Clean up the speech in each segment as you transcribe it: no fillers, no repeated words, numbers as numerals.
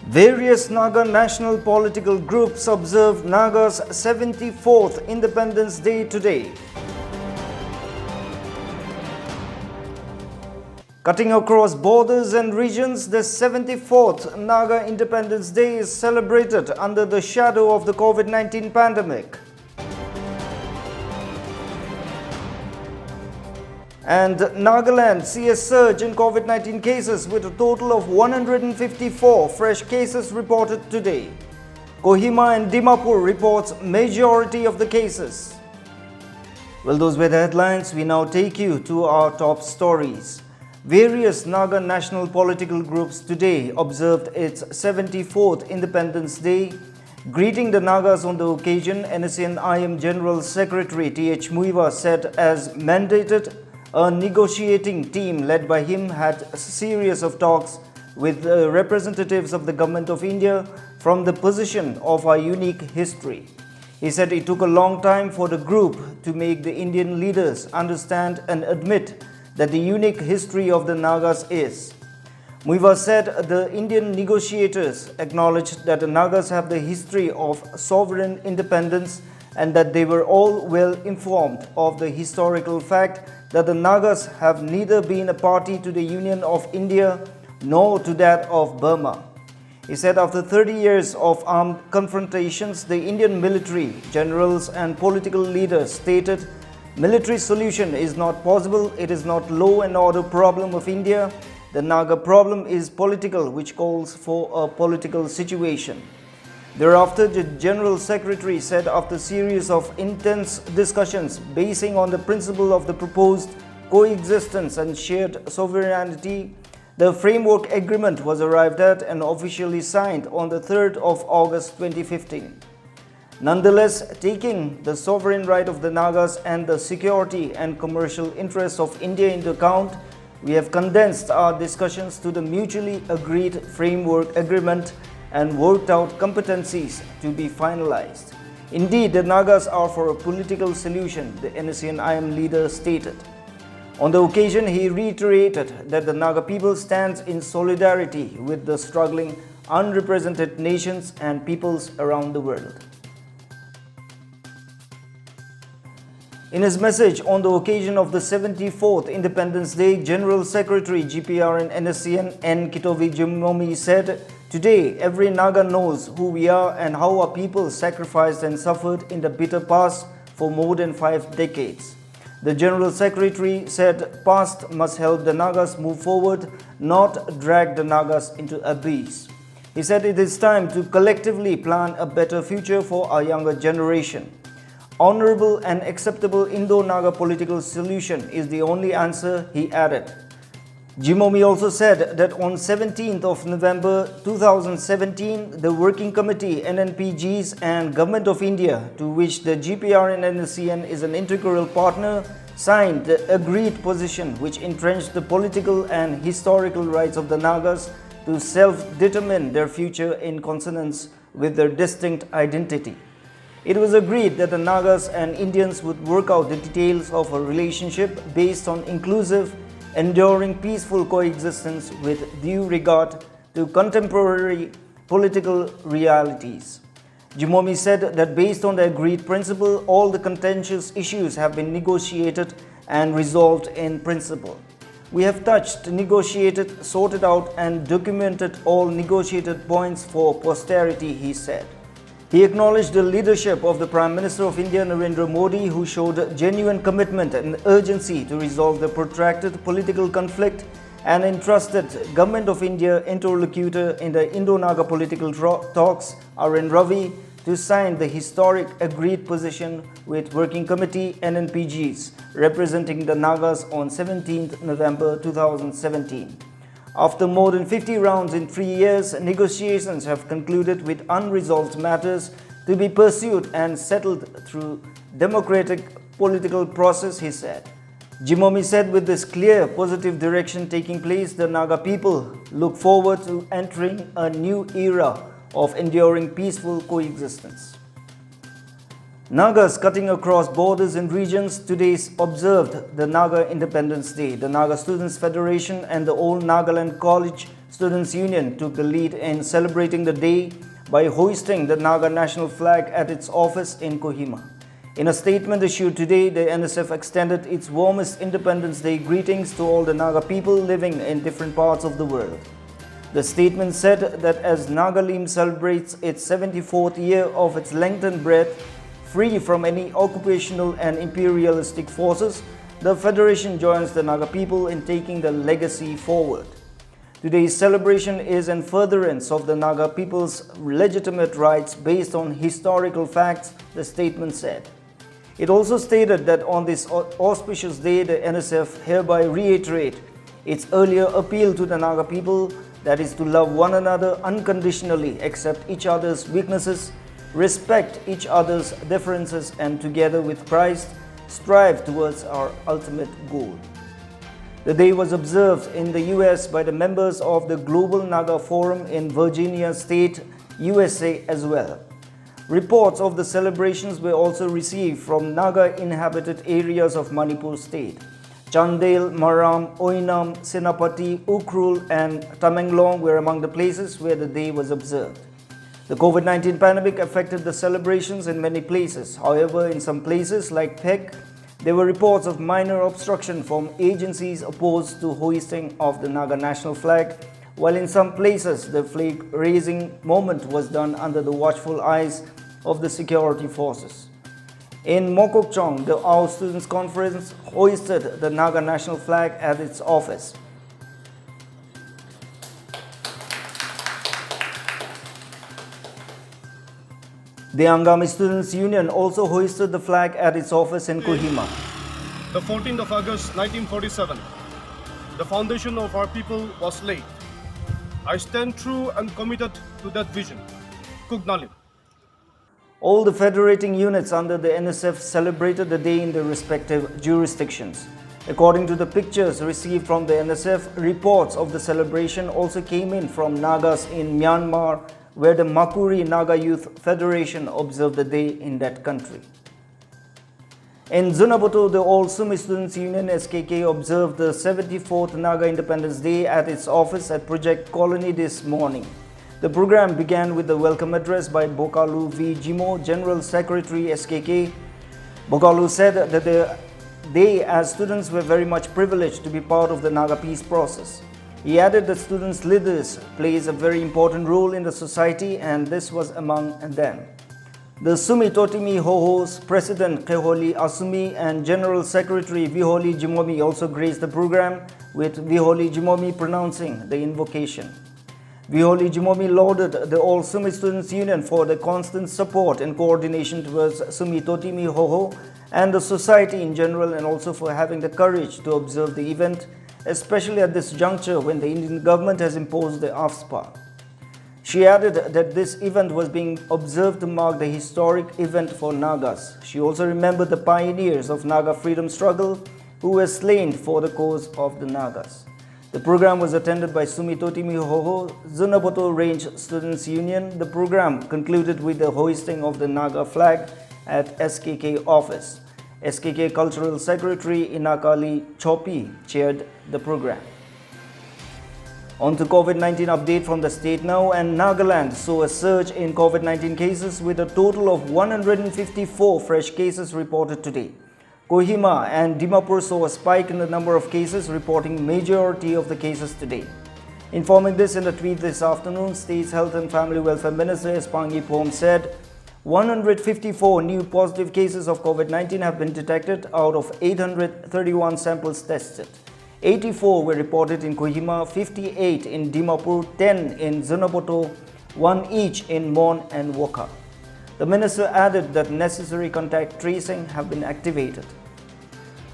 Various Naga National Political groups observe Naga's 74th Independence Day today. Cutting across borders and regions, the 74th Naga Independence Day is celebrated under the shadow of the COVID-19 pandemic. And Nagaland sees a surge in COVID-19 cases with a total of 154 fresh cases reported today. Kohima and Dimapur reports majority of the cases. Well, those were the headlines. We now take you to our top stories. Various Naga National Political groups today observed its 74th Independence Day. Greeting the Nagas on the occasion, NSCN-IM General Secretary T.H. Muiva said as mandated, a negotiating team led by him had a series of talks with representatives of the Government of India from the position of our unique history. He said it took a long time for the group to make the Indian leaders understand and admit that the unique history of the Nagas is. Muiva said the Indian negotiators acknowledged that the Nagas have the history of sovereign independence and that they were all well informed of the historical fact that the Nagas have neither been a party to the Union of India nor to that of Burma. He said after 30 years of armed confrontations, the Indian military, generals and political leaders stated, military solution is not possible, it is not law and order problem of India, the Naga problem is political, which calls for a political situation. Thereafter, the General Secretary said after a series of intense discussions basing on the principle of the proposed coexistence and shared sovereignty, the framework agreement was arrived at and officially signed on the 3rd of August 2015. Nonetheless, taking the sovereign right of the Nagas and the security and commercial interests of India into account, we have condensed our discussions to the mutually agreed framework agreement and worked out competencies to be finalized. Indeed, the Nagas are for a political solution, the NSCN-IM leader stated. On the occasion, he reiterated that the Naga people stands in solidarity with the struggling, unrepresented nations and peoples around the world. In his message on the occasion of the 74th Independence Day, General Secretary GPR and NSCN N. Kitovi Jimomi said, today, every Naga knows who we are and how our people sacrificed and suffered in the bitter past for more than 5 decades. The General Secretary said, past must help the Nagas move forward, not drag the Nagas into abyss. He said it is time to collectively plan a better future for our younger generation. Honorable and acceptable Indo-Naga political solution is the only answer, he added. Jimomi also said that on 17th of November 2017, the Working Committee, NNPGs and Government of India, to which the GPR and NSCN is an integral partner, signed the agreed position which entrenched the political and historical rights of the Nagas to self-determine their future in consonance with their distinct identity. It was agreed that the Nagas and Indians would work out the details of a relationship based on inclusive, enduring peaceful coexistence with due regard to contemporary political realities. Jimomi said that based on the agreed principle, all the contentious issues have been negotiated and resolved in principle. We have touched, negotiated, sorted out and documented all negotiated points for posterity, he said. He acknowledged the leadership of the Prime Minister of India, Narendra Modi, who showed genuine commitment and urgency to resolve the protracted political conflict and entrusted Government of India interlocutor in the Indo-Naga political talks, R.N. Ravi, to sign the historic agreed position with Working Committee NNPGs representing the Nagas on 17th November 2017. After more than 50 rounds in 3 years, negotiations have concluded with unresolved matters to be pursued and settled through democratic political process, he said. Jimomi said with this clear positive direction taking place, the Naga people look forward to entering a new era of enduring peaceful coexistence. Nagas cutting across borders and regions today observed the Naga Independence Day. The Naga Students Federation and the Old Nagaland College Students' Union took the lead in celebrating the day by hoisting the Naga National flag at its office in Kohima. In a statement issued today, the NSF extended its warmest Independence Day greetings to all the Naga people living in different parts of the world. The statement said that as Nagaland celebrates its 74th year of its length and breadth, free from any occupational and imperialistic forces, the Federation joins the Naga people in taking the legacy forward. Today's celebration is in furtherance of the Naga people's legitimate rights based on historical facts, the statement said. It also stated that on this auspicious day, the NSF hereby reiterate its earlier appeal to the Naga people, that is to love one another unconditionally, accept each other's weaknesses, respect each other's differences, and together with Christ, strive towards our ultimate goal. The day was observed in the US by the members of the Global Naga Forum in Virginia State, USA as well. Reports of the celebrations were also received from Naga inhabited areas of Manipur State. Chandel, Maram, Oinam, Senapati, Ukhrul and Tamenglong were among the places where the day was observed. The COVID-19 pandemic affected the celebrations in many places. However, in some places like Pek, there were reports of minor obstruction from agencies opposed to hoisting of the Naga National flag, while in some places the flag-raising moment was done under the watchful eyes of the security forces. In Mokokchung, the Ao Students' Conference hoisted the Naga National flag at its office. The Angami Students' Union also hoisted the flag at its office in Kohima. The 14th of August 1947, the foundation of our people was laid. I stand true and committed to that vision. Kugnalim. All the federating units under the NSF celebrated the day in their respective jurisdictions. According to the pictures received from the NSF, reports of the celebration also came in from Nagas in Myanmar, where the Makuri Naga Youth Federation observed the day in that country. In Zunaboto, the All Sumi Students Union SKK observed the 74th Naga Independence Day at its office at Project Colony this morning. The program began with the welcome address by Bokalu V. Jimo, General Secretary SKK. Bokalu said that they as students were very much privileged to be part of the Naga peace process. He added that students' leaders plays a very important role in the society and this was among them. The Sumi Totimi Hoho's President Keholi Asumi and General Secretary Viholi Jimomi also graced the program, with Viholi Jimomi pronouncing the invocation. Viholi Jimomi lauded the All Sumi Students Union for the constant support and coordination towards Sumi Totimi Hoho and the society in general, and also for having the courage to observe the event, especially at this juncture when the Indian government has imposed the AFSPA. She added that this event was being observed to mark the historic event for Nagas. She also remembered the pioneers of Naga freedom struggle who were slain for the cause of the Nagas. The program was attended by Sumi Totimi Hoho, Zunaboto Range Students Union. The program concluded with the hoisting of the Naga flag at SKK office. SKK Cultural Secretary Inakali Chopi chaired the program. On to COVID-19 update from the state now, and Nagaland saw a surge in COVID-19 cases with a total of 154 fresh cases reported today. Kohima and Dimapur saw a spike in the number of cases, reporting majority of the cases today. Informing this in a tweet this afternoon, State's Health and Family Welfare Minister Espangi Pom said 154 new positive cases of COVID-19 have been detected out of 831 samples tested. 84 were reported in Kohima, 58 in Dimapur, 10 in Zunaboto, 1 each in Mon and Woka. The minister added that necessary contact tracing have been activated.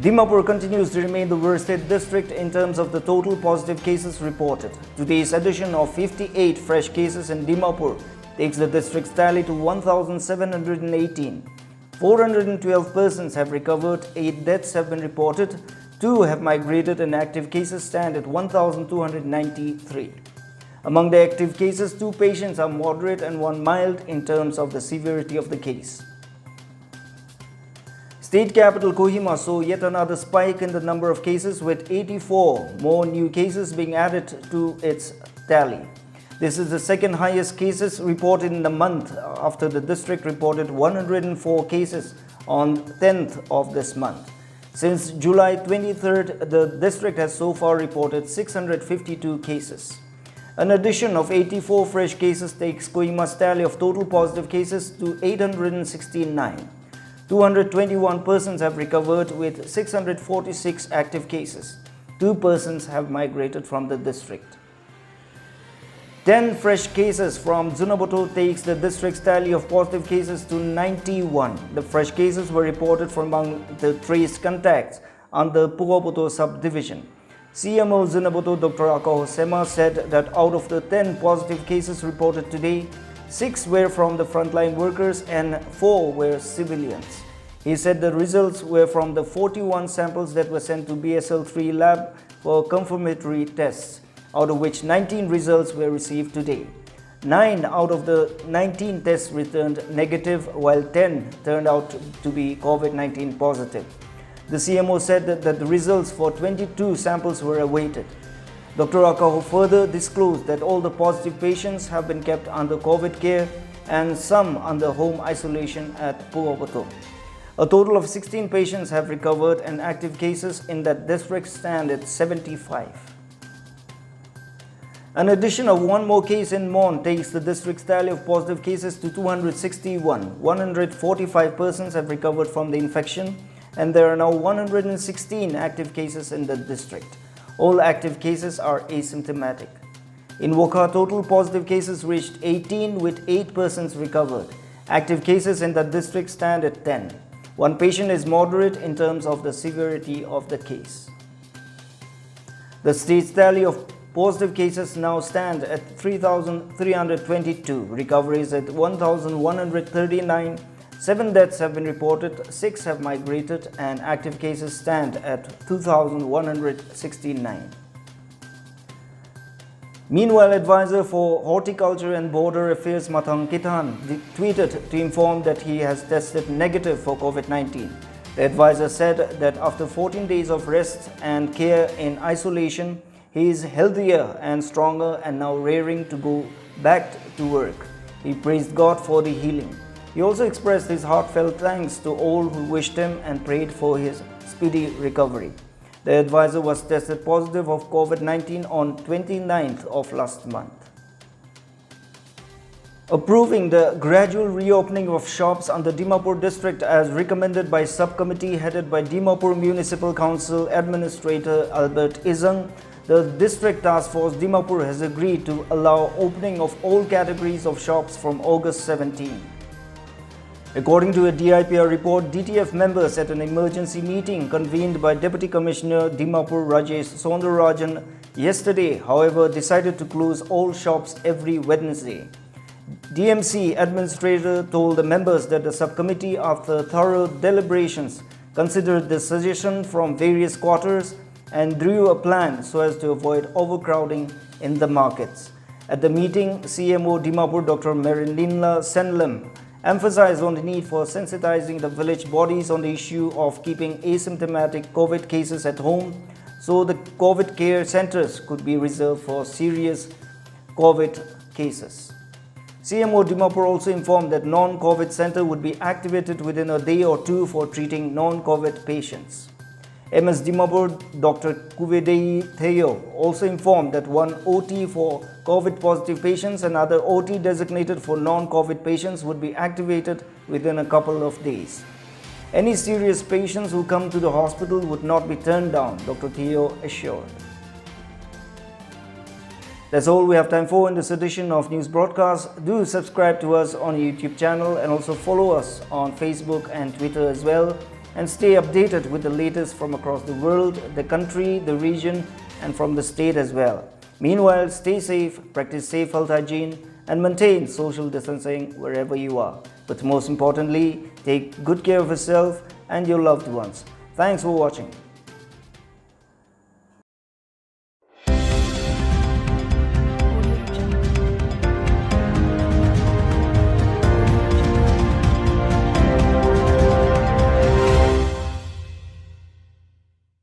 Dimapur continues to remain the worst hit district in terms of the total positive cases reported. Today's addition of 58 fresh cases in Dimapur takes the district's tally to 1,718. 412 persons have recovered, 8 deaths have been reported, 2 have migrated, and active cases stand at 1,293. Among the active cases, 2 patients are moderate and 1 mild in terms of the severity of the case. State capital Kohima saw yet another spike in the number of cases, with 84 more new cases being added to its tally. This is the second highest cases reported in the month after the district reported 104 cases on 10th of this month. Since July 23rd, the district has so far reported 652 cases. An addition of 84 fresh cases takes Kohima's tally of total positive cases to 869. 221 persons have recovered with 646 active cases. 2 persons have migrated from the district. 10 fresh cases from Zunaboto takes the district's tally of positive cases to 91. The fresh cases were reported from among the traced contacts under Pugapoto subdivision. CMO Zunaboto Dr. Akaho Sema said that out of the 10 positive cases reported today, 6 were from the frontline workers and 4 were civilians. He said the results were from the 41 samples that were sent to BSL-3 lab for confirmatory tests, out of which 19 results were received today. 9 out of the 19 tests returned negative, while 10 turned out to be COVID-19 positive. The CMO said that the results for 22 samples were awaited. Dr. Akaho further disclosed that all the positive patients have been kept under COVID care and some under home isolation at Pugapoto. A total of 16 patients have recovered and active cases in that district stand at 75. An addition of 1 more case in Mon takes the district's tally of positive cases to 261. 145 persons have recovered from the infection and there are now 116 active cases in the district. All active cases are asymptomatic. In Wokha, total positive cases reached 18 with 8 persons recovered. Active cases in the district stand at 10. 1 patient is moderate in terms of the severity of the case. The state's tally of positive cases now stand at 3,322. Recoveries at 1,139. 7 deaths have been reported, 6 have migrated, and active cases stand at 2,169. Meanwhile, advisor for Horticulture and Border Affairs Mathang Kithan tweeted to inform that he has tested negative for COVID-19. The advisor said that after 14 days of rest and care in isolation, he is healthier and stronger and now raring to go back to work. He praised God for the healing. He also expressed his heartfelt thanks to all who wished him and prayed for his speedy recovery. The advisor was tested positive of COVID-19 on 29th of last month. Approving the gradual reopening of shops under Dimapur district as recommended by subcommittee headed by Dimapur Municipal Council Administrator Albert Izang, the District Task Force Dimapur has agreed to allow opening of all categories of shops from August 17. According to a DIPR report, DTF members at an emergency meeting convened by Deputy Commissioner Dimapur Rajesh Soundarajan yesterday, however, decided to close all shops every Wednesday. DMC administrator told the members that the subcommittee, after thorough deliberations, considered the suggestion from various quarters and drew a plan so as to avoid overcrowding in the markets. At the meeting, CMO Dimapur Dr. Merinlinla Senlem emphasized on the need for sensitizing the village bodies on the issue of keeping asymptomatic COVID cases at home so the COVID care centers could be reserved for serious COVID cases. CMO Dimapur also informed that non-COVID center would be activated within a day or 2 for treating non-COVID patients. MS Dimapur Dr. Kuvedei Theo also informed that 1 OT for COVID positive patients and other OT designated for non-COVID patients would be activated within a couple of days. Any serious patients who come to the hospital would not be turned down, Dr. Theo assured. That's all we have time for in this edition of News Broadcast. Do subscribe to us on YouTube channel and also follow us on Facebook and Twitter as well. And stay updated with the latest from across the world, the country, the region, and from the state as well. Meanwhile, stay safe, practice safe health hygiene, and maintain social distancing wherever you are. But most importantly, take good care of yourself and your loved ones. Thanks for watching.